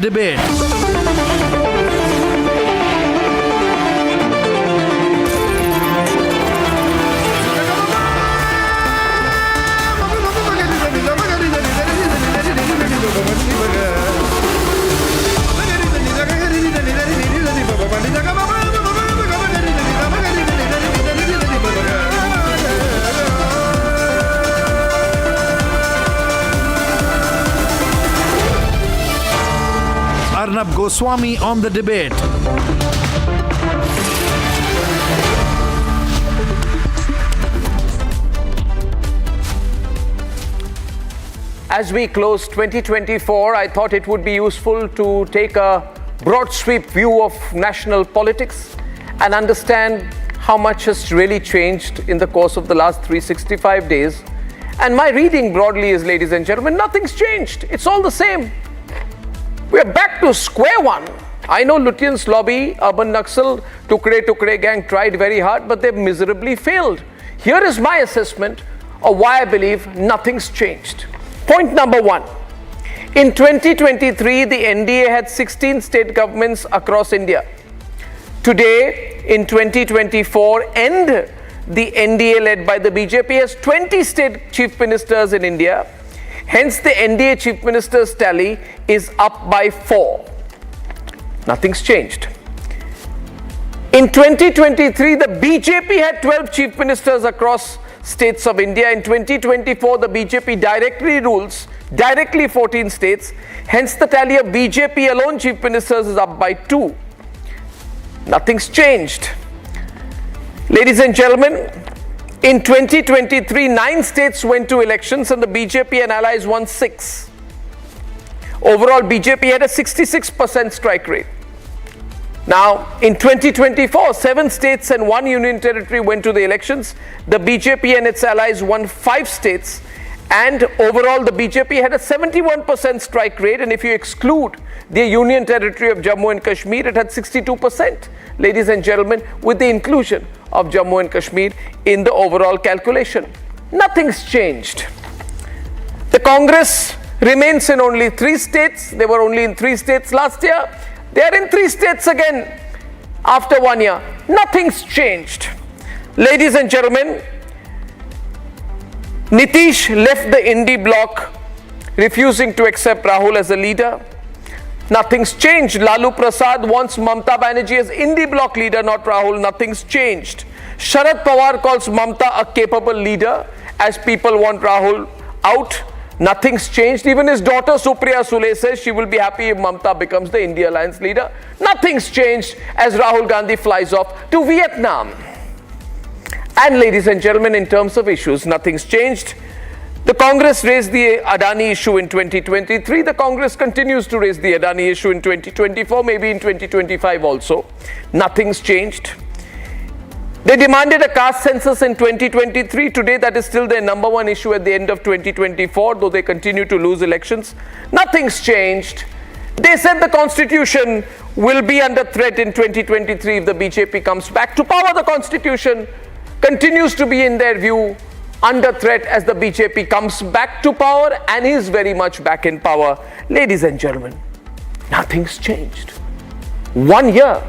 debate. Arnab Goswami on the debate. As we close 2024, I thought it would be useful to take a broad sweep view of national politics and understand how much has really changed in the course of the last 365 days. And my reading broadly is, ladies and gentlemen, nothing's changed. It's all the same. We're back to square one. I know Lutyens lobby, urban Naxal, Tukre gang tried very hard, but they've miserably failed. Here is my assessment of why I believe nothing's changed. Point number one. In 2023, the NDA had 16 state governments across India. Today, in 2024, the NDA led by the BJP has 20 state chief ministers in India. Hence, the NDA chief minister's tally is up by 4. Nothing's changed. In 2023, the BJP had 12 chief ministers across states of India. In 2024, the BJP directly 14 states. Hence, the tally of BJP alone chief ministers is up by 2. Nothing's changed. Ladies and gentlemen, in 2023, 9 states went to elections and the BJP and allies won 6. Overall, BJP had a 66% strike rate. Now, in 2024, 7 states and 1 union territory went to the elections. The BJP and its allies won 5 states. And overall, the BJP had a 71% strike rate. And if you exclude the union territory of Jammu and Kashmir, it had 62%, ladies and gentlemen, with the inclusion of Jammu and Kashmir in the overall calculation. Nothing's changed. The Congress remains in only 3 states. They were only in 3 states last year. They are in 3 states again after 1 year. Nothing's changed. Ladies and gentlemen, Nitish left the INDI bloc, refusing to accept Rahul as a leader. Nothing's changed. Lalu Prasad wants Mamta Banerjee as INDI bloc leader, not Rahul. Nothing's changed. Sharad Pawar calls Mamta a capable leader, as people want Rahul out. Nothing's changed. Even his daughter Supriya Sule says she will be happy if Mamta becomes the India Alliance leader. Nothing's changed as Rahul Gandhi flies off to Vietnam. And ladies and gentlemen, in terms of issues, nothing's changed. The Congress raised the Adani issue in 2023. The Congress continues to raise the Adani issue in 2024, maybe in 2025 also. Nothing's changed. They demanded a caste census in 2023. Today, that is still their number one issue at the end of 2024, though they continue to lose elections. Nothing's changed. They said the constitution will be under threat in 2023 if the BJP comes back to power. The constitution continues to be, in their view, under threat as the BJP comes back to power and is very much back in power. Ladies and gentlemen, nothing's changed. 1 year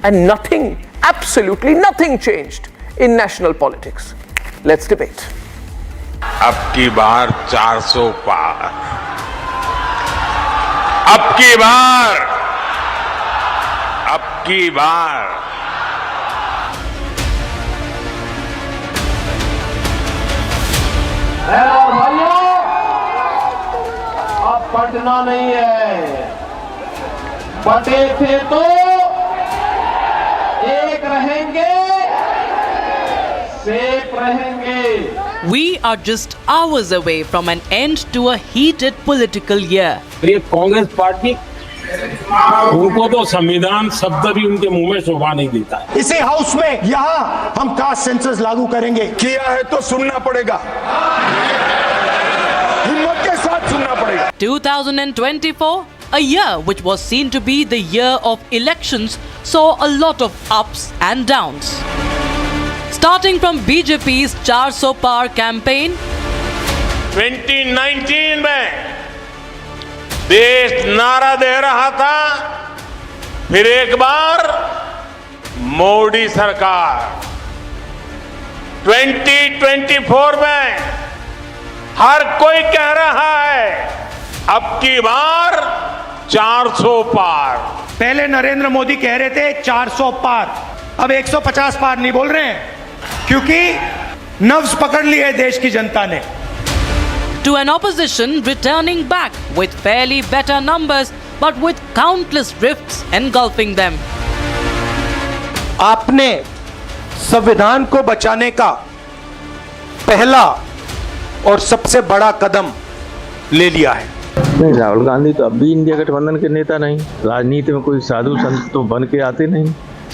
and nothing, absolutely nothing changed in national politics. Let's debate. अब की बार 400 पार. अब की बार भाइयों, अब पटना नहीं है. बटे थे तो एक रहेंगे, सेफ रहेंगे. We are just hours away from an end to a heated political year. ये कांग्रेस पार्टी, उनको तो संविधान शब्द भी उनके मुंह में शोभा नहीं देता है. इसी हाउस में यहाँ हम कास्ट सेंसस लागू करेंगे. किया है तो सुनना पड़ेगा, हिम्मत के साथ सुनना पड़ेगा. 2024, a year which was seen to be the year of elections, saw a lot of ups and downs. Starting from BJP's 400 Par campaign, 2019 में देश नारा दे रहा था, फिर एक बार मोदी सरकार 2024 में हर कोई कह रहा है अब की बार 400 पार। पहले नरेंद्र मोदी कह रहे थे 400 पार, अब 150 पार नहीं बोल रहे हैं क्योंकि नब्ज पकड़ ली है देश की जनता ने। To an opposition returning back with fairly better numbers but with countless rifts engulfing them. आपने संविधान को बचाने का पहला और सबसे बड़ा कदम ले लिया है। नहीं, राहुल गांधी तो अब भी इंडिया गठबंधन के नेता नहीं। राजनीति में कोई साधु संत तो बन के आते नहीं,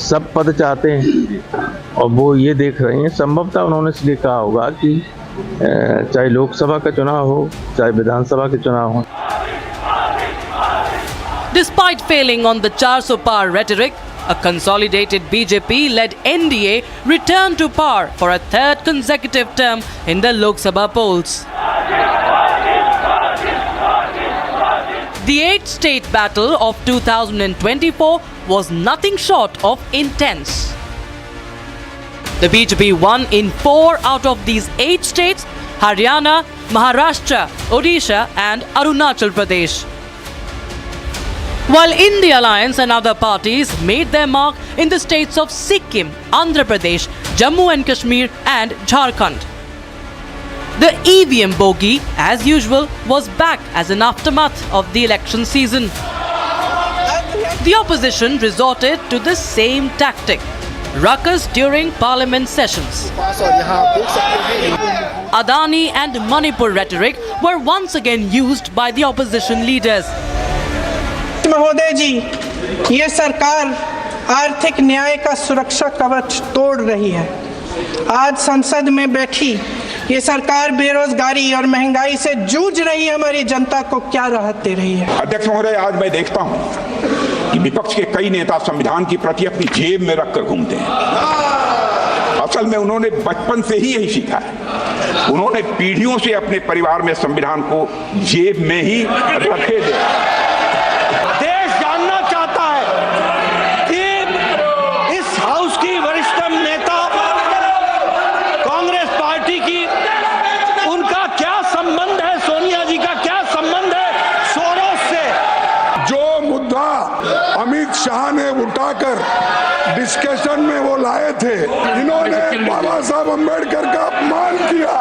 सब पद चाहते हैं और वो ये देख रहे हैं। संभवतः उन्होंने इसलिए कहा होगा कि चाहे लोकसभा का चुनाव हो चाहे विधानसभा के चुनाव हो। Despite failing on the 400 par rhetoric, a consolidated BJP-led NDA returned to power for a third consecutive term in the Lok Sabha polls. The 8-state battle of 2024 was nothing short of intense. The BJP won in 4 out of these 8 states: Haryana, Maharashtra, Odisha and Arunachal Pradesh. While INDI Alliance and other parties made their mark in the states of Sikkim, Andhra Pradesh, Jammu and Kashmir and Jharkhand. The EVM bogey, as usual, was back as an aftermath of the election season. The opposition resorted to the same tactic: ruckus during parliament sessions. Adani and Manipur rhetoric were once again used by the opposition leaders. महोदय जी, ये सरकार आर्थिक न्याय का सुरक्षा कवच तोड़ रही है। आज संसद में बैठी ये सरकार बेरोजगारी और महंगाई से जूझ रही हमारी जनता को क्या राहत दे रही है? अध्यक्ष महोदय, आज मैं देखता हूं कि विपक्ष के कई नेता संविधान की प्रति अपनी जेब में रखकर घूमते हैं। असल में उन्होंने बचपन से ही यही सीखा है। उन्होंने पीढ़ियों से अपने परिवार में संविधान को जेब में ही रखे थे। देश जानना चाहता है कि इस हाउस की वरिष्ठतम नेता कांग्रेस पार्टी की, उनका क्या संबंध है, सोनिया जी का क्या संबंध है सोरोस से। जो मुद्दा अमित शाह ने उठाकर डिस्कशन में वो लाए थे, इन्होंने बाबा साहब अम्बेडकर का अपमान किया,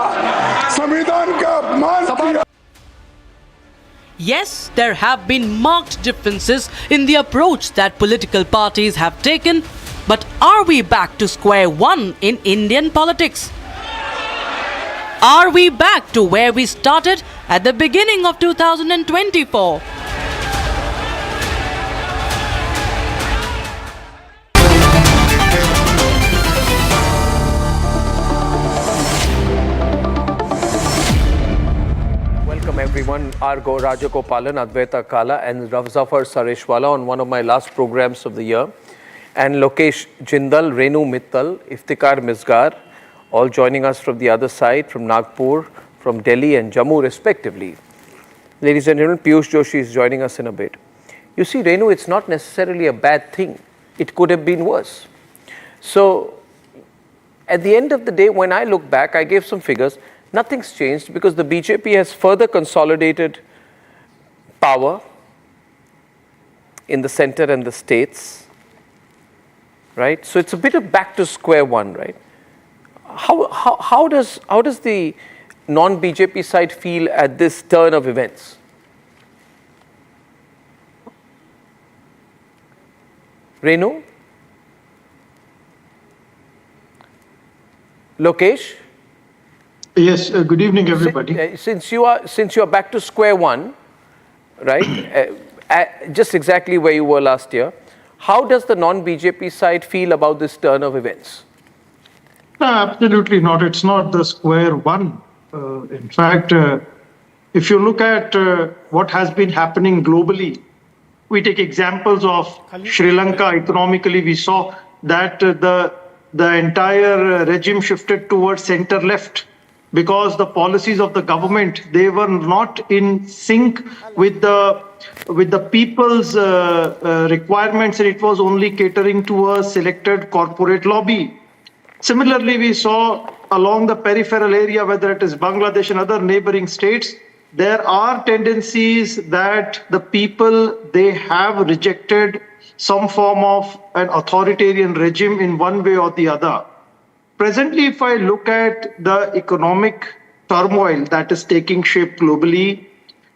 संविधान का अपमान किया। Yes, there have been marked differences in the approach that political parties have taken, but are we back to square one in Indian politics? Are we back to where we started at the beginning of 2024? Welcome everyone. R. Rajagopalan, Advaita Kala and Ravzafar Sareshwala on one of my last programs of the year. And Lokesh Jindal, Renu Mittal, Iftikhar Misgar, all joining us from the other side, from Nagpur, from Delhi and Jammu respectively. Ladies and gentlemen, Piyush Joshi is joining us in a bit. You see, Renu, it's not necessarily a bad thing. It could have been worse. So, at the end of the day, when I look back, I gave some figures. Nothing's changed because the BJP has further consolidated power in the center and the states, right? So it's a bit of back to square one, right? How does the non-BJP side feel at this turn of events? Renu? Lokesh? Yes, good evening everybody. Since you are back to square one, right, just exactly where you were last year, how does the non-BJP side feel about this turn of events? No, absolutely not. It's not the square one. In fact, if you look at what has been happening globally, we take examples of Sri Lanka. Economically, we saw that the entire regime shifted towards center-left. because the policies of the government, they were not in sync with the people's requirements, and it was only catering to a selected corporate lobby. Similarly, we saw along the peripheral area, whether it is Bangladesh and other neighboring states, there are tendencies that the people, they have rejected some form of an authoritarian regime in one way or the other. Presently, if I look at the economic turmoil that is taking shape globally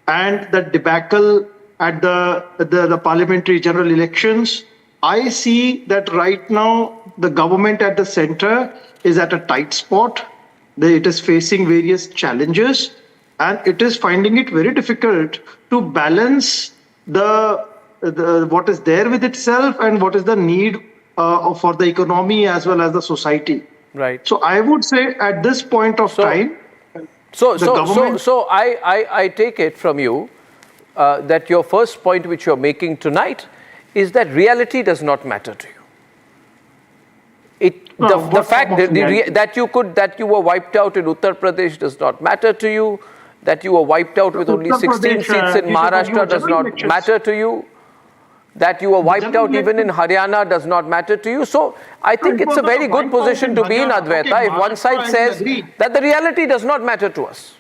and the debacle at the parliamentary general elections, I see that right now the government at the center is at a tight spot. It is facing various challenges, and it is finding it very difficult to balance the what is there with itself and what is the need for the economy as well as the society. Right. So I would say at this point of time, So I take it from you that your first point which you're making tonight is that reality does not matter to you. The fact that you were wiped out in Uttar Pradesh does not matter to you. That you were wiped out with only 16 seats in Maharashtra does not matter to you. That you were wiped out even in Haryana does not matter to you. So I think it's a very good position to be in, Advaita, if one side says that the reality does not matter to us.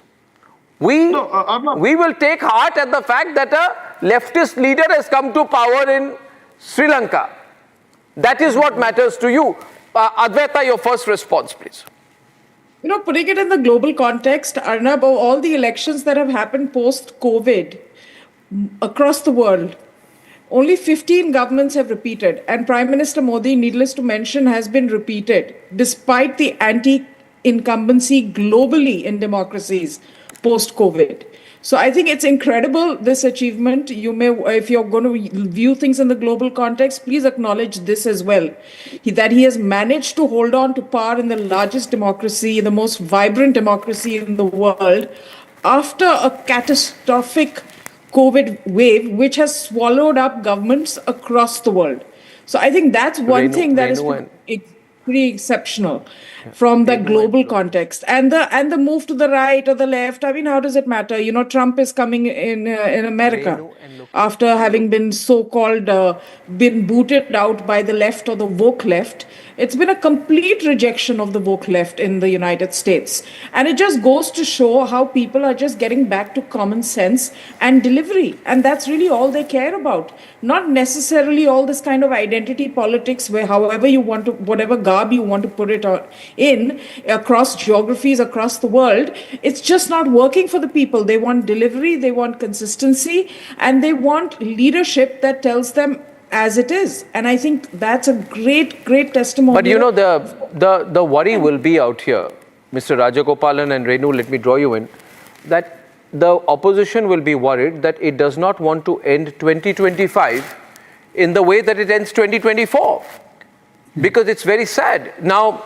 We will take heart at the fact that a leftist leader has come to power in Sri Lanka. That is what matters to you. Advaita, your first response, please. You know, putting it in the global context, Arnab, all the elections that have happened post-COVID across the world, only 15 governments have repeated, and Prime Minister Modi, needless to mention, has been repeated despite the anti-incumbency globally in democracies post-COVID. So I think it's incredible, this achievement. You may, if you're going to view things in the global context, please acknowledge this as well, that he has managed to hold on to power in the largest democracy, the most vibrant democracy in the world, after a catastrophic COVID wave, which has swallowed up governments across the world. So I think that's one thing that is pretty exceptional from the global context. And the move to the right or the left, I mean, how does it matter? You know, Trump is coming in America after having been so-called, been booted out by the left or the woke left. It's been a complete rejection of the woke left in the United States. And it just goes to show how people are just getting back to common sense and delivery. And that's really all they care about. Not necessarily all this kind of identity politics where however you want to, whatever garb you want to put it in, across geographies, across the world, it's just not working for the people. They want delivery, they want consistency, and they want leadership that tells them as it is. And I think that's a great testimony. But you know, the worry will be out here, Mr. Rajagopalan and Renu, let me draw you in, that the opposition will be worried that it does not want to end 2025 in the way that it ends 2024. Because it's very sad. Now,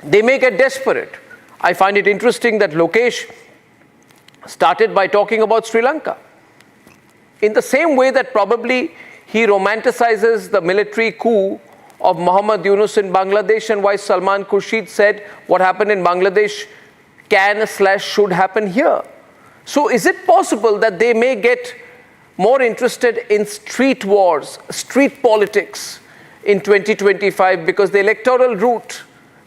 they may get desperate. I find it interesting that Lokesh started by talking about Sri Lanka. In the same way that probably he romanticizes the military coup of Muhammad Yunus in Bangladesh, and why Salman Khurshid said what happened in Bangladesh can/should happen here. So is it possible that they may get more interested in street wars, street politics in 2025 because the electoral route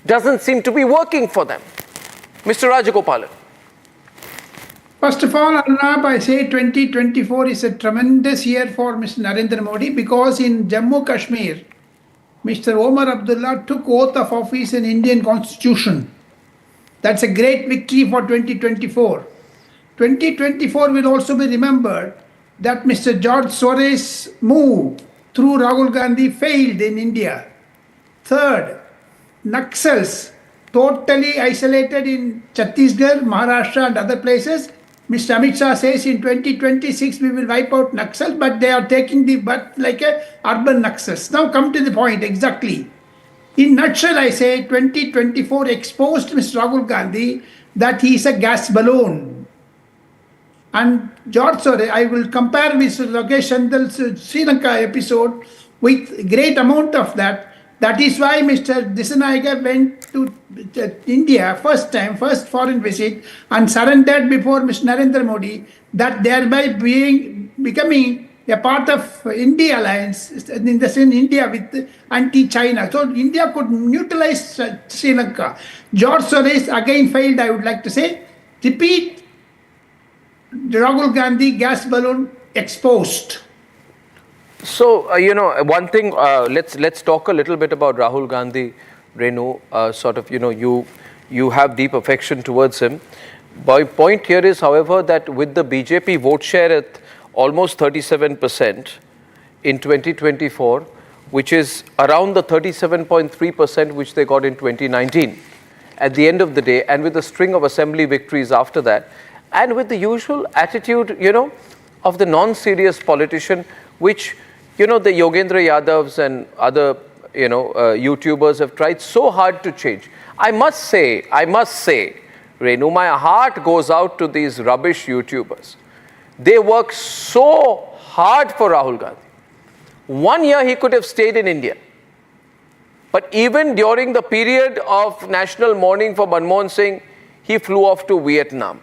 doesn't seem to be working for them? Mr. Rajagopalan. First of all, Arnab, I say 2024 is a tremendous year for Mr. Narendra Modi, because in Jammu Kashmir, Mr. Omar Abdullah took oath of office in Indian Constitution. That's a great victory for 2024. 2024 will also be remembered that Mr. George Soros' move through Rahul Gandhi failed in India. Third, Naxals totally isolated in Chhattisgarh, Maharashtra and other places. Mr. Amit Shah says in 2026 we will wipe out Naxals, but they are taking the butt like a urban Naxals. Now come to the point exactly. In nutshell, I say 2024 exposed Mr. Rahul Gandhi that he is a gas balloon. And George Soros, I will compare with Lokesh Shandal's Sri Lanka episode with great amount of that. That is why Mr. Dissanayake went to India first foreign visit, and surrendered before Mr. Narendra Modi, that thereby becoming a part of India alliance, in the same India with anti-China. So India could neutralize Sri Lanka. George Soros again failed, I would like to say. Repeat, Rahul Gandhi gas balloon exposed. So, one thing, let's talk a little bit about Rahul Gandhi, Renu. You have deep affection towards him. My point here is, however, that with the BJP vote share at almost 37% in 2024, which is around the 37.3% which they got in 2019, at the end of the day, and with a string of assembly victories after that, and with the usual attitude, of the non-serious politician, which the Yogendra Yadavs and other, YouTubers have tried so hard to change. I must say, Renu, my heart goes out to these rubbish YouTubers. They work so hard for Rahul Gandhi. 1 year he could have stayed in India. But even during the period of national mourning for Manmohan Singh, he flew off to Vietnam.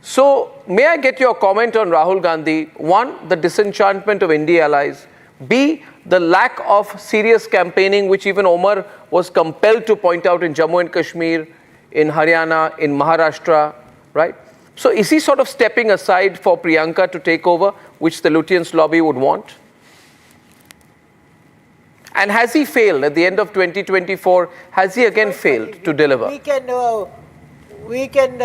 So, may I get your comment on Rahul Gandhi? 1, the disenchantment of India allies. B, the lack of serious campaigning, which even Omar was compelled to point out in Jammu and Kashmir, in Haryana, in Maharashtra, right? So, is he sort of stepping aside for Priyanka to take over, which the Lutyens lobby would want? And has he failed at the end of 2024? Has he again failed to deliver? We can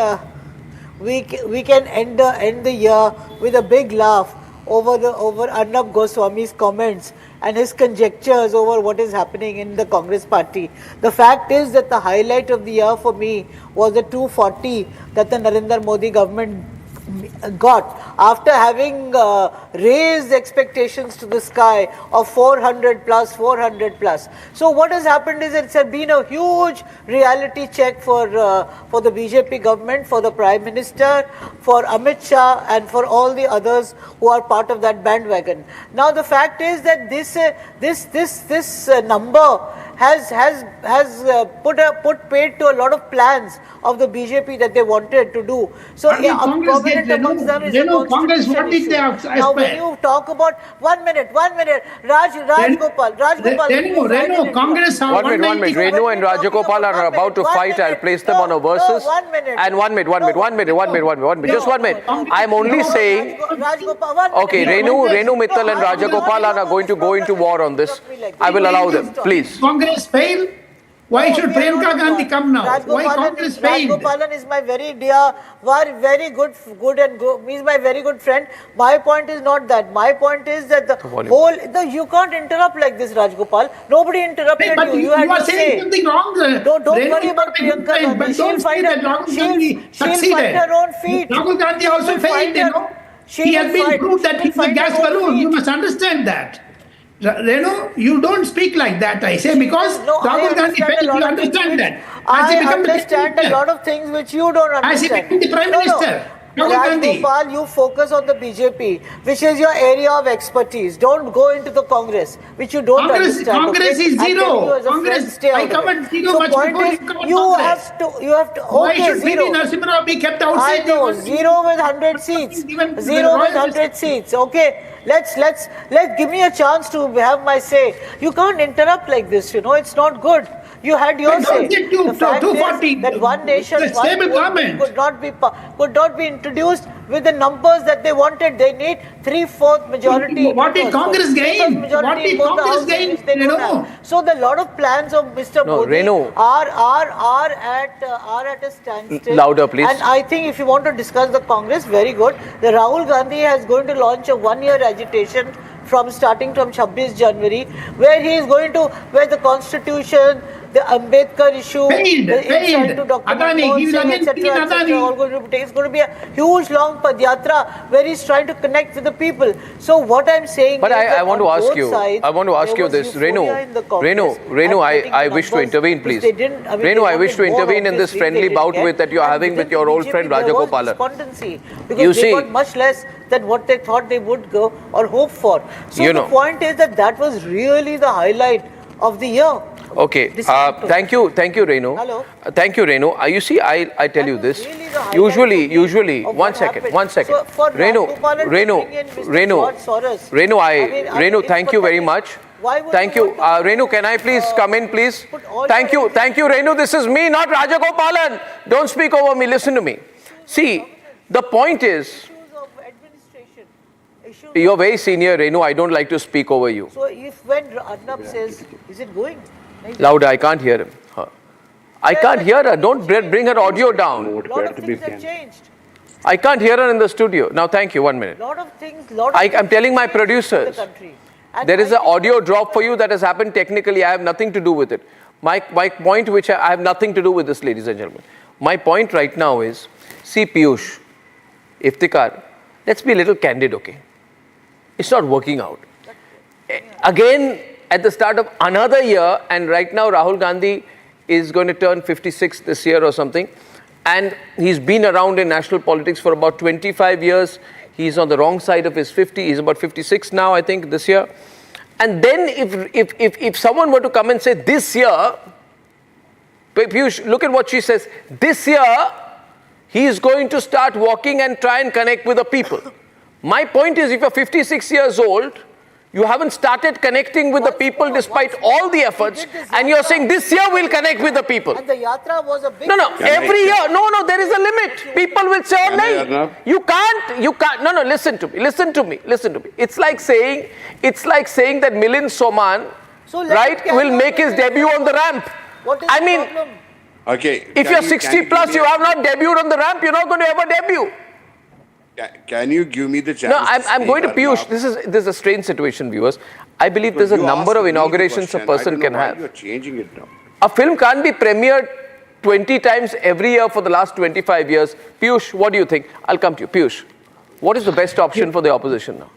end the year with a big laugh over Arnab Goswami's comments and his conjectures over what is happening in the Congress party. The fact is that the highlight of the year for me was the 240 that the Narendra Modi government got after having raised expectations to the sky of 400 plus. So what has happened is it's been a huge reality check for the BJP government, for the Prime Minister, for Amit Shah, and for all the others who are part of that bandwagon. Now the fact is that this number has put paid to a lot of plans of the BJP that they wanted to do. So prominent amongst them is the constitution issue. Now when you talk about 1 minute, Rajgopal, Renu, Congress have 1 minute. Renu and Rajgopal are about to fight. I'll place them on a versus. 1 minute. And 1 minute. Just 1 minute. I'm only saying. Okay, Renu Mittal and Rajgopal are going to go into war on this. I will allow them, please. Congress fail? Why should Priyanka Gandhi come now? Why Congress failed? Rajgopalan is my very dear, very good, he's my very good friend. My point is not that. My point is that you can't interrupt like this, Rajgopal. Nobody interrupted but you. You are saying something wrong. Don't worry about Priyanka Gandhi. She'll find her own feet. Rahul Gandhi also failed, He has been proved that he's a gas balloon. You must understand that. Renu, you don't speak like that, I say, because Rahul Gandhi failed. You understand that. I understand a lot of things which you don't understand. As he became the Prime Minister. Rajgopal, you focus on the BJP, which is your area of expertise. Don't go into the Congress, which you don't understand. Congress is zero. Congress, I covered zero much before you have to. Why should PV Narasimha Rao be kept outside? I know, 0 with 100 seats. 0 with 100 seats. Okay. Let's give me a chance to have my say. You can't interrupt like this, it's not good. You had your say. The fact is that one nation, one government could not be introduced with the numbers that they wanted. They need 3/4 majority. What did Congress gain? What did Congress gain? So the lot of plans of Mr. Modi are at a standstill. Louder, please. And I think if you want to discuss the Congress, very good. The Rahul Gandhi is going to launch a 1-year agitation starting from 26 January, where the Constitution, the Ambedkar issue, the insight to Dr. Manmohan Singh, etc. It's going to be a huge long padyatra where he's trying to connect with the people. So what I'm saying but is I want to ask you this. Renu, I wish to intervene, please. Renu, I wish to intervene in this friendly bout that you are having with your old friend Rajagopal. Because they got much less than what they thought they would go or hope for. So the point is that was really the highlight of the year. Okay. Thank you, Renu. Hello. Thank you, Renu. You see, I tell you this. Really the highlight Usually, of one what second. happened. So for Rajgopal and bring in Mr. George Soros, Renu, thank you very much. Why would Thank you. Renu, can I please come in, please? Thank you, Renu. This is me, not Rajagopalan. Don't speak over me. Listen to me. See, the point is, you're very senior, Renu. I don't like to speak over you. So if when Arnab says, is it going? Louder, I can't hear him. I can't hear her. Don't bring her audio down. A lot of things have changed. I can't hear her in the studio. Now, thank you. 1 minute. I'm telling my producers. There is an audio drop for you that has happened technically. I have nothing to do with it. My point, which I have nothing to do with this, ladies and gentlemen. My point right now is, see, Piyush, Iftikhar, let's be a little candid, okay? It's not working out. Again, at the start of another year, and right now Rahul Gandhi is going to turn 56 this year or something, and he's been around in national politics for about 25 years. He's on the wrong side of his 50. He's about 56 now, I think, this year. And then if someone were to come and say, this year, Piyush, look at what she says. This year, he is going to start walking and try and connect with the people. My point is, if you're 56 years old, you haven't started connecting with the people despite all the efforts, and you're saying this year we'll connect with the people. And the yatra was a big... No, every year. No, there is a limit. People will say, oh, no, you can't. No, listen to me. It's like saying that Milind Soman, right, will make his debut on the ramp. What is the problem? Okay. If you're 60 plus, you have not debuted on the ramp, you're not going to ever debut. Can you give me the chance? No, I'm going to Piyush. This is a strange situation, viewers. I believe there's a number of inaugurations a person can have. You're changing it now. A film can't be premiered 20 times every year for the last 25 years. Piyush, what do you think? I'll come to you. Piyush, what is the best option for the opposition now?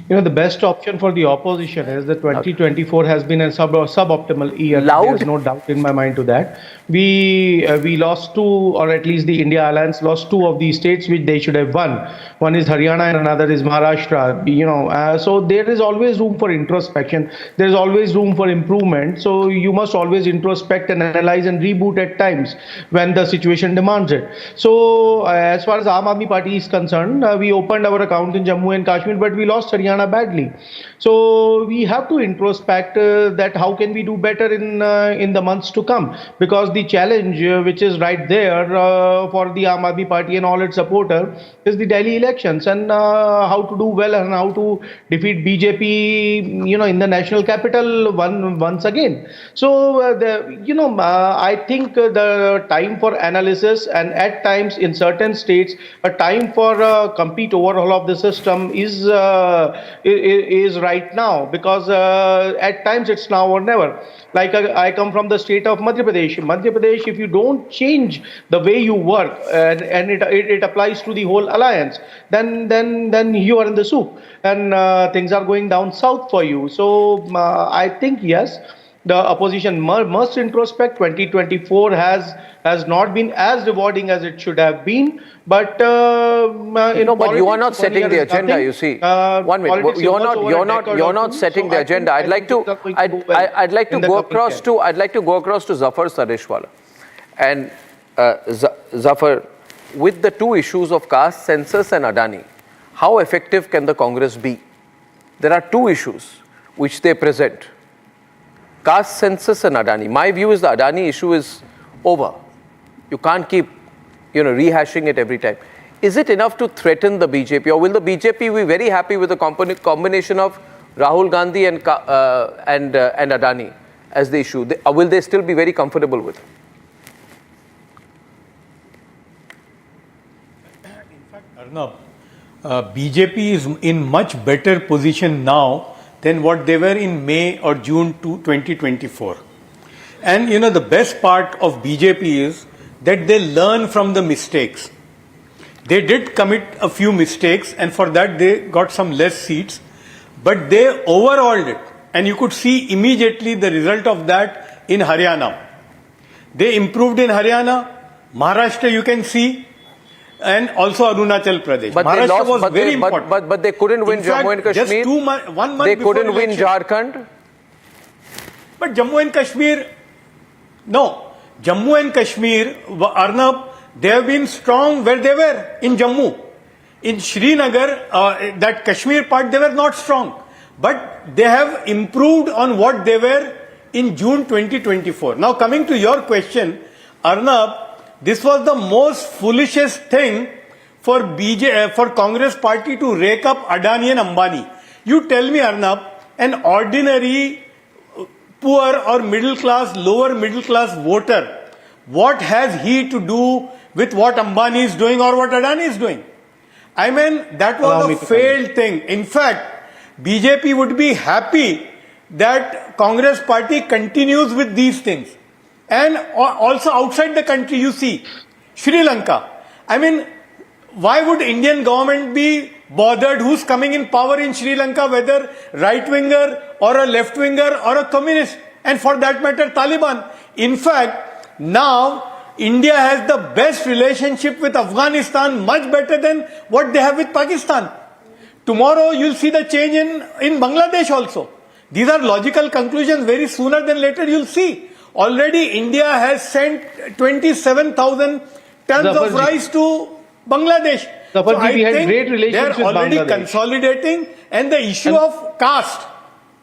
You know, the best option for the opposition is that 2024 has been a suboptimal year. There's no doubt in my mind to that. We lost two, or at least the India Alliance lost two of the states which they should have won. One is Haryana and another is Maharashtra. You know, so there is always room for introspection. There is always room for improvement. So you must always introspect and analyze and reboot at times when the situation demands it. So as far as Aam Aadmi Party is concerned, we opened our account in Jammu and Kashmir, but we lost Haryana badly. So we have to introspect that how can we do better in the months to come, because the challenge which is right there for the Aam Aadmi Party and all its supporters is the Delhi elections, and how to do well and how to defeat BJP, you know, in the national capital once again. So I think the time for analysis and at times in certain states a time for complete overhaul of the system is right now, because at times it's now or never. Like I come from the state of Madhya Pradesh. Madhya Pradesh, if you don't change the way you work and it applies to the whole alliance, then you are in the soup and things are going down south for you. So I think yes, the opposition must introspect. 2024 has not been as rewarding as it should have been, but but you are not setting the agenda. You see, 1 minute. You're not setting the agenda. I'd like to go across to Zafar Sareshwala, and Zafar, with the two issues of caste census and Adani, how effective can the Congress be? There are two issues which they present: caste census and Adani. My view is the Adani issue is over. You can't keep, rehashing it every time. Is it enough to threaten the BJP, or will the BJP be very happy with the combination of Rahul Gandhi and Adani as the issue? Or will they still be very comfortable with it? In fact, Arnab, BJP is in much better position now than what they were in May or June 2024. And the best part of BJP is that they learn from the mistakes. They did commit a few mistakes, and for that they got some less seats, but they overhauled it, and you could see immediately the result of that in Haryana. They improved in Haryana, Maharashtra you can see, and also Arunachal Pradesh. But Maharashtra was very important. But they couldn't win Jammu and Kashmir. Just 1 month they before couldn't win election. Jharkhand. But Jammu and Kashmir, no. Jammu and Kashmir, Arnab, they have been strong where they were, in Jammu. In Srinagar, that Kashmir part, they were not strong. But they have improved on what they were in June 2024. Now coming to your question, Arnab, this was the most foolishest thing for for Congress party to rake up Adani and Ambani. You tell me, Arnab, an ordinary poor or middle class, lower middle class voter, what has he to do with what Ambani is doing or what Adani is doing? I mean, that was a failed thing. In fact, BJP would be happy that Congress party continues with these things. And also outside the country, you see, Sri Lanka. I mean, why would Indian government be bothered who's coming in power in Sri Lanka, whether right-winger or a left-winger or a communist, and for that matter, Taliban. In fact, now India has the best relationship with Afghanistan, much better than what they have with Pakistan. Tomorrow you'll see the change in Bangladesh also. These are logical conclusions. Very sooner than later you'll see. Already India has sent 27,000 tons of rice to Bangladesh. So I think they are already consolidating, and the issue of caste.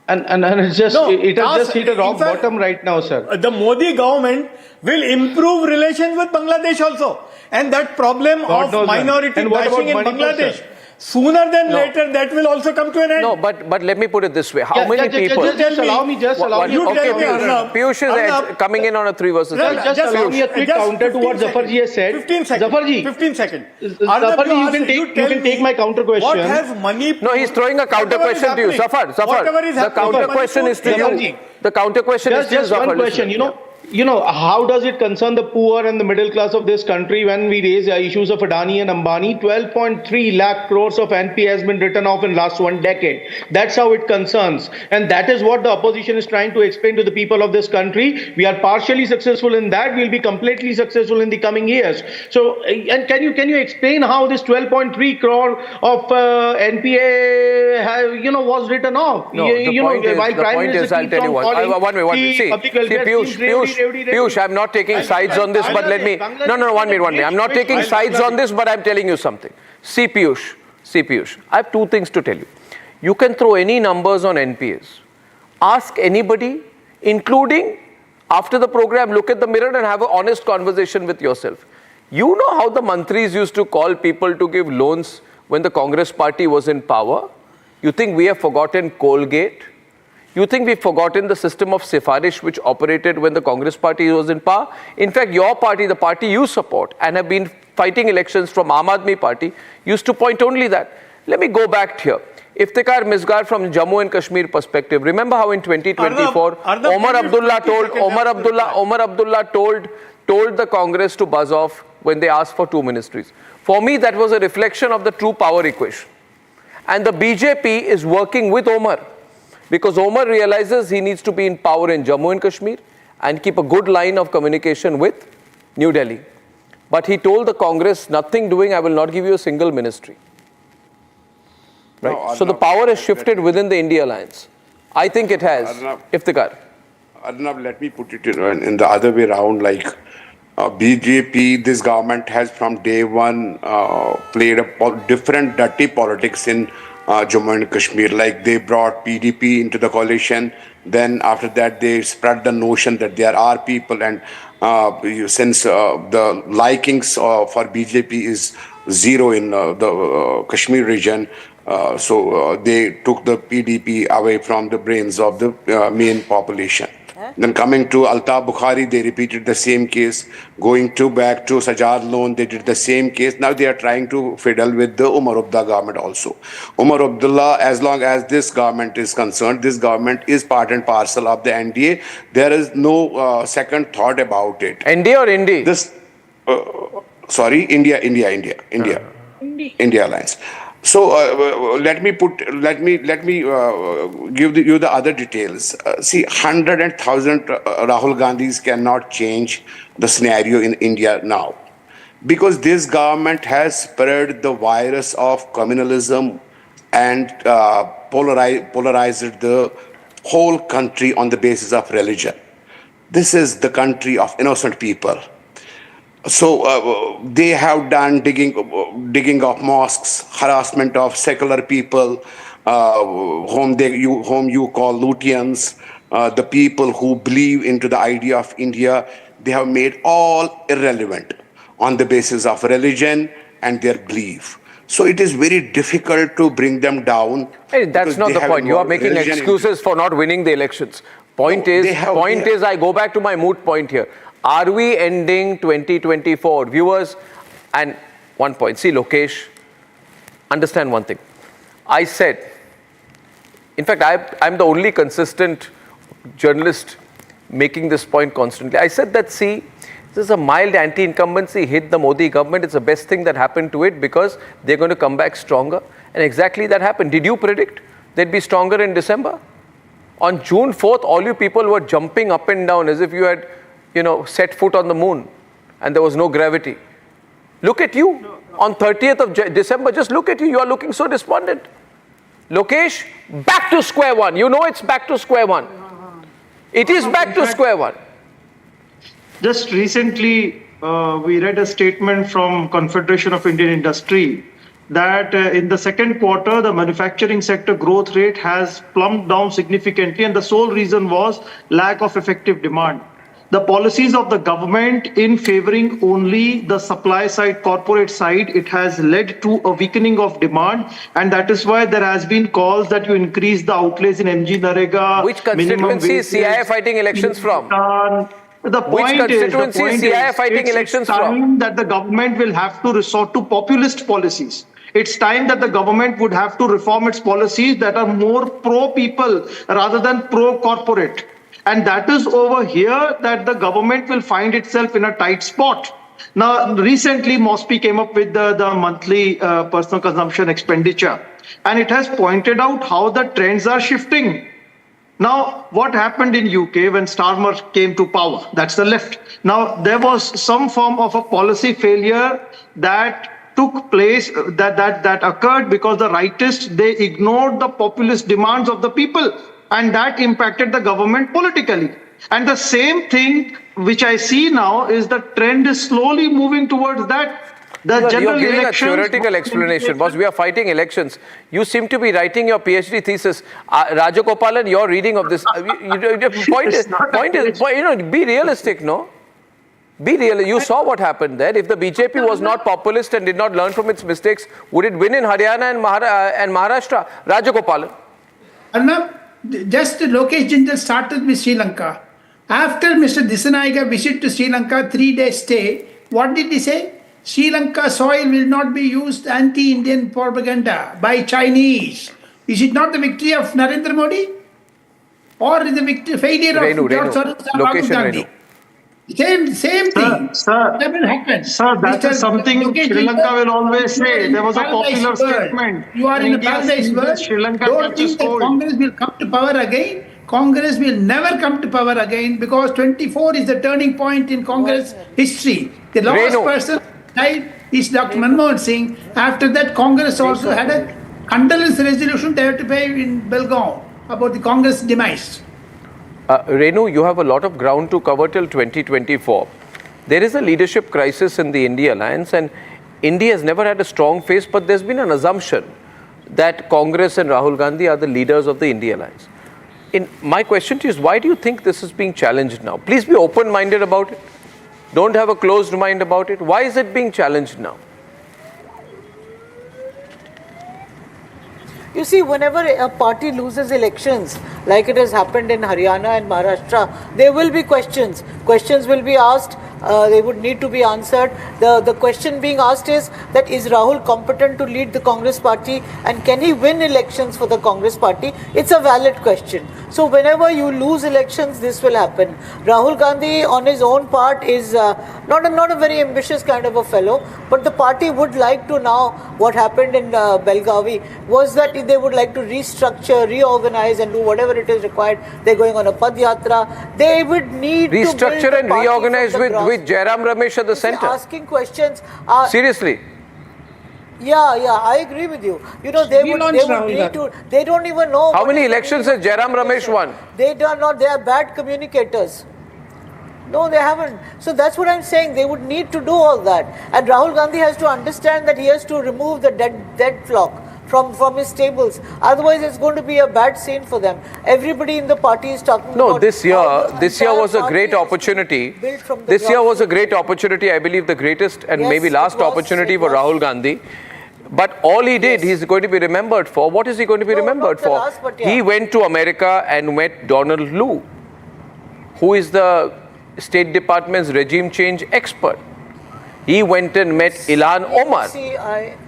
And it's just, it has just hit a rock bottom right now, sir. The Modi government will improve relations with Bangladesh also. And that problem of minority bashing in Bangladesh, sooner than later, that will also come to an end. No, but let me put it this way. How many people... Just allow me. Okay, Piyush is coming in on a 3 versus 3. Just allow me a quick counter to what Zafarji has said. 15 seconds. Zafarji. 15 seconds. Zafarji, you can take my counter question. What has money... No, he's throwing a counter question to you. Zafar, the counter question is to you. The counter question is to you, Zafar. Just one question, you know, how does it concern the poor and the middle class of this country when we raise issues of Adani and Ambani? 12.3 lakh crores of NP has been written off in last 1 decade. That's how it concerns. And that is what the opposition is trying to explain to the people of this country. We are partially successful in that. We'll be completely successful in the coming years. So, and can you explain how this 12.3 crore of NPA was written off? No, the point is, I'll tell you one minute. See, Piyush, I'm not taking sides on this, but let me... No, 1 minute. I'm not taking sides on this, but I'm telling you something. See, Piyush, I have 2 things to tell you. You can throw any numbers on NPAs. Ask anybody, including after the program, look at the mirror and have an honest conversation with yourself. You know how the mantris used to call people to give loans when the Congress party was in power? You think we have forgotten Colgate? You think we've forgotten the system of Sifarish which operated when the Congress party was in power? In fact, your party, the party you support and have been fighting elections from Aam Party, used to point only that. Let me go back here. Iftikhar Misgar from Jammu and Kashmir perspective. Remember how in 2024, Omar Abdullah told the Congress to buzz off when they asked for 2 ministries. For me, that was a reflection of the true power equation. And the BJP is working with Omar, because Omar realizes he needs to be in power in Jammu and Kashmir and keep a good line of communication with New Delhi. But he told the Congress, nothing doing, I will not give you a single ministry. Right? No, so the power has shifted within the India alliance. I think it has. Iftikhar. Arnab, let me put it in the other way around. Like BJP, this government has from day one played a different dirty politics in Jammu and Kashmir. Like they brought PDP into the coalition. Then after that, they spread the notion that there are people, and since the likings for BJP is zero in the Kashmir region, so they took the PDP away from the brains of the main population. Then coming to Altaf Bukhari, they repeated the same case. Going back to Sajjad Loan, they did the same case. Now they are trying to fiddle with the Umar Abdullah government also. Umar Abdullah, as long as this government is concerned, this government is part and parcel of the NDA. There is no second thought about it. NDA or INDI? This, sorry, India Alliance. So let me give you the other details. See, 100 and 1,000 Rahul Gandhis cannot change the scenario in India now, because this government has spread the virus of communalism and polarized the whole country on the basis of religion. This is the country of innocent people. So they have done digging of mosques, harassment of secular people, whom you call Luthians, the people who believe into the idea of India. They have made all irrelevant on the basis of religion and their belief. So it is very difficult to bring them down. Hey, that's not the point. You are making excuses for not winning the elections. Point is, I go back to my moot point here. Are we ending 2024? Viewers, and one point. See, Lokesh, understand one thing. I said, in fact, I'm the only consistent journalist making this point constantly. I said that, see, this is a mild anti-incumbency hit the Modi government. It's the best thing that happened to it because they're going to come back stronger. And exactly that happened. Did you predict they'd be stronger in December? On June 4th, all you people were jumping up and down as if you had, set foot on the moon and there was no gravity. Look at you. On 30th of December, just look at you. You are looking so despondent. Lokesh, back to square one. You know it's back to square one. It is back to square one. Just recently, we read a statement from Confederation of Indian Industry that in the second quarter, the manufacturing sector growth rate has plumped down significantly, and the sole reason was lack of effective demand. The policies of the government in favoring only the supply side, corporate side, it has led to a weakening of demand, and that is why there has been calls that you increase the outlays in MG Narega. Which constituency is CII fighting elections from? The point is it's time that the government will have to resort to populist policies. It's time that the government would have to reform its policies that are more pro-people rather than pro-corporate. And that is over here that the government will find itself in a tight spot. Now, recently, MOSPI came up with the monthly personal consumption expenditure, and it has pointed out how the trends are shifting. Now, what happened in UK when Starmer came to power? That's the left. Now, there was some form of a policy failure that took place, that occurred because the rightists, they ignored the populist demands of the people, and that impacted the government politically. And the same thing which I see now is the trend is slowly moving towards that. You're giving a theoretical explanation, boss. We are fighting elections. You seem to be writing your PhD thesis. Rajagopalan, your reading of this. Point is, be realistic, no? Be real. You saw what happened there. If the BJP was not populist and did not learn from its mistakes, would it win in Haryana and Maharashtra? Rajagopalan. Arnab, just Lokesh Jindal started with Sri Lanka. After Mr. Dissanayake visit to Sri Lanka, 3-day stay, what did he say? Sri Lanka soil will not be used anti-Indian propaganda by Chinese. Is it not the victory of Narendra Modi? Or is the failure of Rahul Gandhi? Same thing. Sir, that will happen. Sir, that is something Sri Lanka will always say. There was a popular statement. You are in a paradise world. Don't think that Congress will come to power again. Congress will never come to power again because 24 is the turning point in Congress history. The last person died is Dr. Manmohan Singh. After that, Congress also had a condolence resolution they had to pay in Belgaum about the Congress demise. Renu, you have a lot of ground to cover till 2024. There is a leadership crisis in the India alliance, and India has never had a strong face, but there's been an assumption that Congress and Rahul Gandhi are the leaders of the India alliance. My question to you is, why do you think this is being challenged now? Please be open-minded about it. Don't have a closed mind about it. Why is it being challenged now? You see, whenever a party loses elections, like it has happened in Haryana and Maharashtra, there will be questions. Questions will be asked. They would need to be answered. The question being asked is that is Rahul competent to lead the Congress party and can he win elections for the Congress party? It's a valid question. So whenever you lose elections, this will happen. Rahul Gandhi on his own part is not a very ambitious kind of a fellow, but the party would like to now, what happened in Belgavi was that they would like to restructure, reorganize and do whatever it is required. They're going on a Padyatra. They would need restructure to and reorganize with Jairam Ramesh at the center. Asking questions. Seriously. Yeah, I agree with you. You know, they would need to, they don't even know. How many elections has Jairam Ramesh won? They do not, they are bad communicators. No, they haven't. So that's what I'm saying. They would need to do all that. And Rahul Gandhi has to understand that he has to remove the dead flock from his stables. Otherwise, it's going to be a bad scene for them. Everybody in the party is talking about... This year was a great opportunity. This year was a great opportunity, I believe the greatest and maybe last opportunity for Rahul Gandhi. But all he did, he's going to be remembered for. What is he going to be remembered for? He went to America and met Donald Lu, who is the State Department's regime change expert. He went and met Ilhan Omar.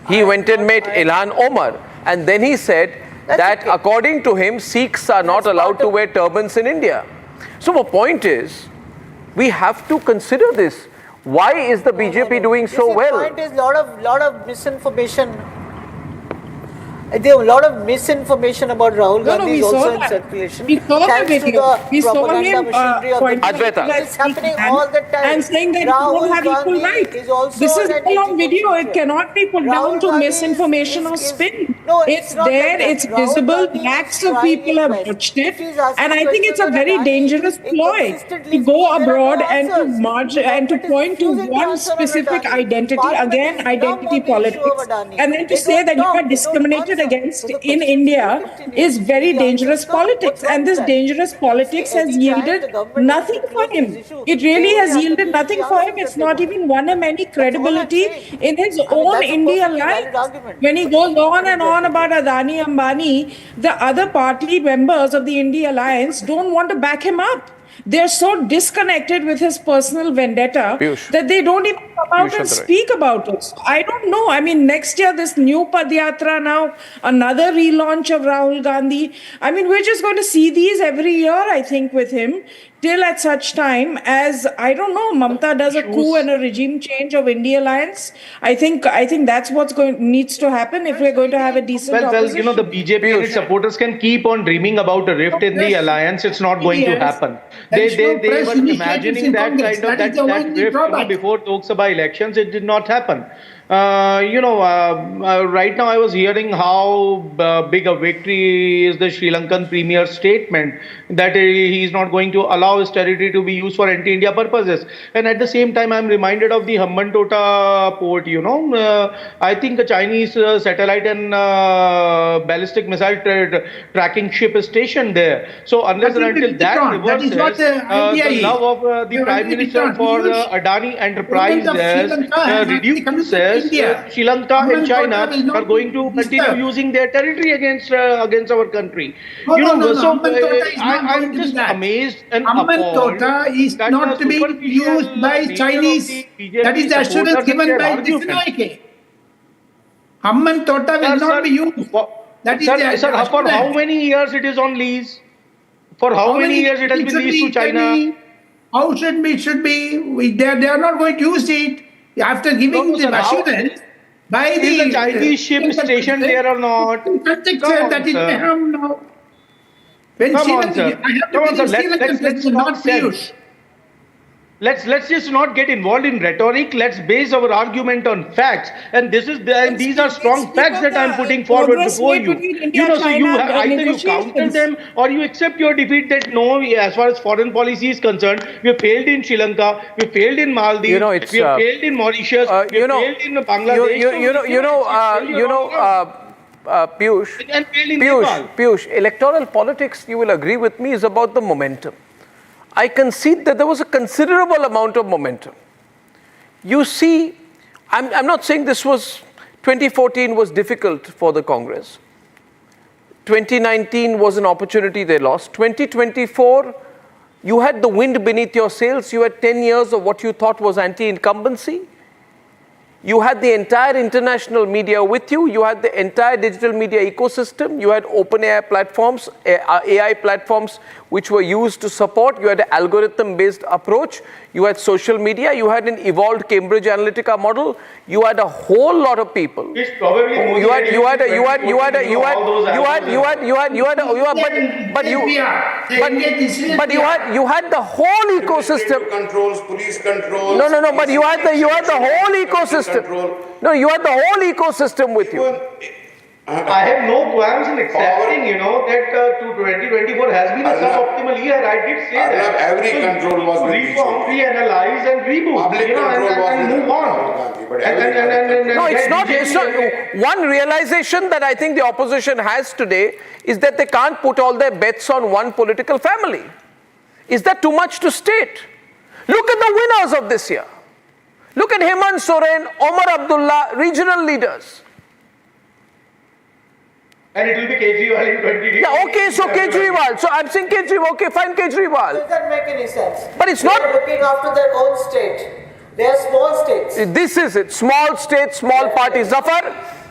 Ilhan Omar. And then he said that according to him, Sikhs are not allowed to wear turbans in India. So the point is, we have to consider this. Why is the BJP doing so well? The point is lot of misinformation. There are a lot of misinformation about Rahul Gandhi also in circulation. We saw the video. We saw him It's happening all the time. And saying that you don't have equal right. This is all on video. It cannot be put down to misinformation or spin. It's there, it's visible. Lakhs of people have watched it. And I think it's a very dangerous ploy to go abroad and to march and to point to one specific identity, again, identity politics, and then to say that you are discriminated against in India is very dangerous politics, and this dangerous politics has yielded nothing for him. It really has yielded nothing for him. It's not even won him any credibility in his own India life. When he goes on and on about Adani, Ambani, the other party members of the India Alliance don't want to back him up. They're so disconnected with his personal vendetta that they don't even come out and speak about it. So I don't know. I mean, next year, this new Padyatra now, another relaunch of Rahul Gandhi. I mean, we're just going to see these every year, I think, with him, till at such time as, I don't know, Mamata does a coup and a regime change of India Alliance. I think that's what's needs to happen if we're going to have a decent opposition. Well, you know, the BJP and its supporters can keep on dreaming about a rift in the alliance. It's not going to happen. They were imagining that kind of that rift before Lok Sabha elections. It did not happen. Right now I was hearing how big a victory is the Sri Lankan Premier's statement that he is not going to allow his territory to be used for anti-India purposes. And at the same time, I'm reminded of the Hambantota port, I think a Chinese satellite and ballistic missile tracking ship is stationed there. So unless and until that reverses, the love of the Prime Minister for Adani Enterprises reduces, Sri Lanka and China are going to continue using their territory against our country. I'm just amazed and appalled. Hambantota is not to be used by Chinese. That is the assurance given by Dissanayake. Hambantota will not be used. That is sir, for how many years it is on lease? For how many years it has been leased to China? How should be? They are not going to use it after giving the assurance. By the Chinese ship stationed there or not? That is now. Come on, sir. Let's just not get involved in rhetoric. Let's base our argument on facts. And these are strong facts that I'm putting forward before you. So either you counter them or you accept your defeat that no, as far as foreign policy is concerned, we have failed in Sri Lanka, we have failed in Maldives, we have failed in Mauritius, we have failed in Bangladesh. Piyush, electoral politics, you will agree with me, is about the momentum. I concede that there was a considerable amount of momentum. You see, I'm not saying 2014 was difficult for the Congress. 2019 was an opportunity they lost. 2024, you had the wind beneath your sails. You had 10 years of what you thought was anti-incumbency. You had the entire international media with you. You had the entire digital media ecosystem. You had open AI platforms, AI platforms which were used to support. You had an algorithm-based approach. You had social media. You had an evolved Cambridge Analytica model. You had a whole lot of people. You had the whole ecosystem. Controls, police controls. No, but you had the whole ecosystem. ecosystem. No, you had the whole ecosystem with you. I have no qualms in accepting, that 2024 has been a suboptimal year. I did say that. Every control was with reform, reanalyze and reboot, and move on. No, it's not. One realization that I think the opposition has today is that they can't put all their bets on one political family. Is that too much to state? Look at the winners of this year. Look at Hemant Soren, Omar Abdullah, regional leaders. And it will be Kejriwal in 2020. Yeah, okay, so Kejriwal. So I'm saying Kejriwal, okay, fine, Kejriwal. Does that make any sense? But it's not. They are looking after their own state. They are small states. This is it. Small states, small parties. Zafar?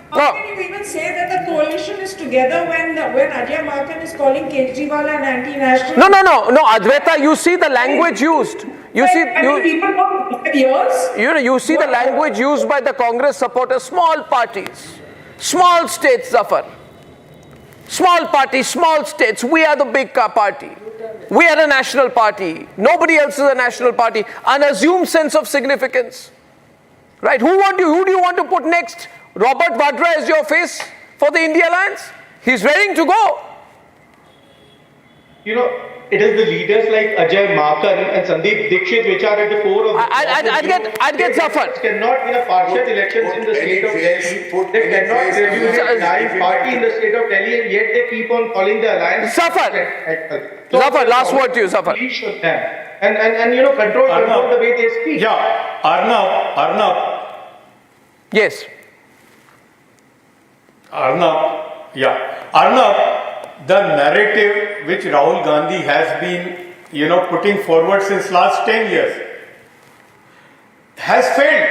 How can you even say that the coalition is together when Adya Markan is calling Kejriwal an anti-national? No, Advaita, you see the language used. You see, people for 5 years. You see the language used by the Congress supporters, small parties, small states, Zafar. Small parties, small states, we are the big party. We are a national party. Nobody else is a national party. An assumed sense of significance. Right? Who do you want to put next? Robert Vadra as your face for the India Alliance? He's raring to go. It is the leaders like Ajay Markan and Sandeep Dixit which are at the core of I'd get Zafar. Cannot win a partial elections in the state of Delhi. They cannot rejuvenate live party in the state of Delhi, and yet they keep on calling the alliance. Zafar, last word to you, Zafar. Please should them. And control the way they speak. Yeah, Arnab. Yes. Arnab, the narrative which Rahul Gandhi has been, putting forward since last 10 years has failed.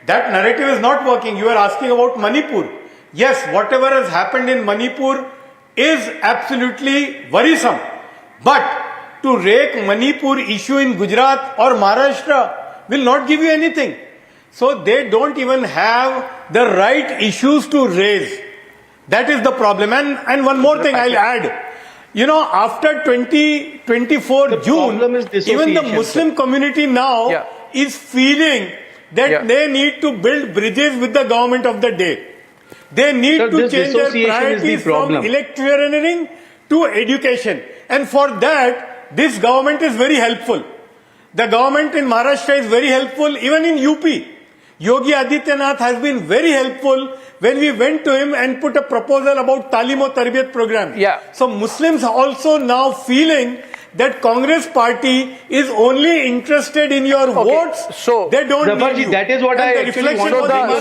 That narrative is not working. You are asking about Manipur. Yes, whatever has happened in Manipur is absolutely worrisome. But to rake Manipur issue in Gujarat or Maharashtra will not give you anything. So they don't even have the right issues to raise. That is the problem. And one more thing I'll add. After 2024 June, even the Muslim community now is feeling that they need to build bridges with the government of the day. They need to change their priorities from electioneering to education. And for that, this government is very helpful. The government in Maharashtra is very helpful, even in UP. Yogi Adityanath has been very helpful when we went to him and put a proposal about Talim o Tarbiyat program. So Muslims are also now feeling that Congress party is only interested in your votes. So they don't need you. That is what I actually want.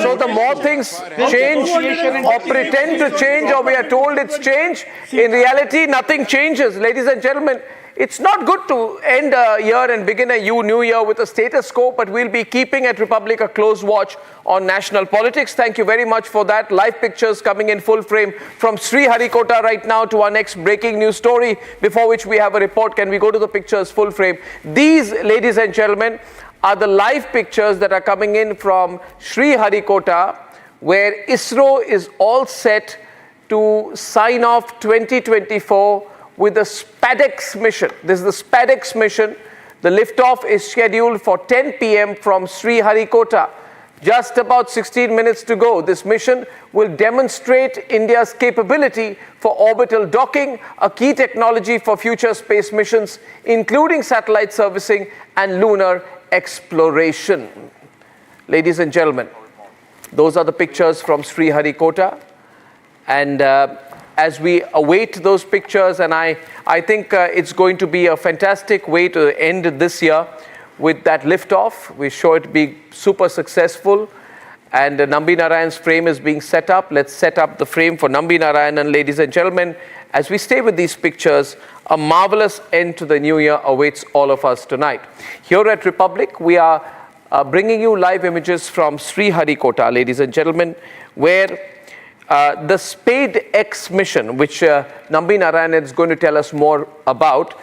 So the more things change or pretend to change, or we are told it's change, in reality nothing changes. Ladies and gentlemen, it's not good to end a year and begin a new year with a status quo, but we'll be keeping at Republic a close watch on national politics. Thank you very much for that. Live pictures coming in full frame from Sriharikota right now to our next breaking news story, before which we have a report. Can we go to the pictures full frame? These, ladies and gentlemen, are the live pictures that are coming in from Sriharikota, where ISRO is all set to sign off 2024 with the SPADEX mission. This is the SPADEX mission. The liftoff is scheduled for 10 p.m. from Sriharikota. Just about 16 minutes to go. This mission will demonstrate India's capability for orbital docking, a key technology for future space missions, including satellite servicing and lunar exploration. Ladies and gentlemen, those are the pictures from Sriharikota. And as we await those pictures, and I think it's going to be a fantastic way to end this year with that liftoff. We're sure it be super successful. And Nambi Narayan's frame is being set up. Let's set up the frame for Nambi Narayan. And ladies and gentlemen, as we stay with these pictures, a marvelous end to the new year awaits all of us tonight. Here at Republic, we are bringing you live images from Sriharikota, ladies and gentlemen, where the SPADEX mission, which Nambi Narayan is going to tell us more about,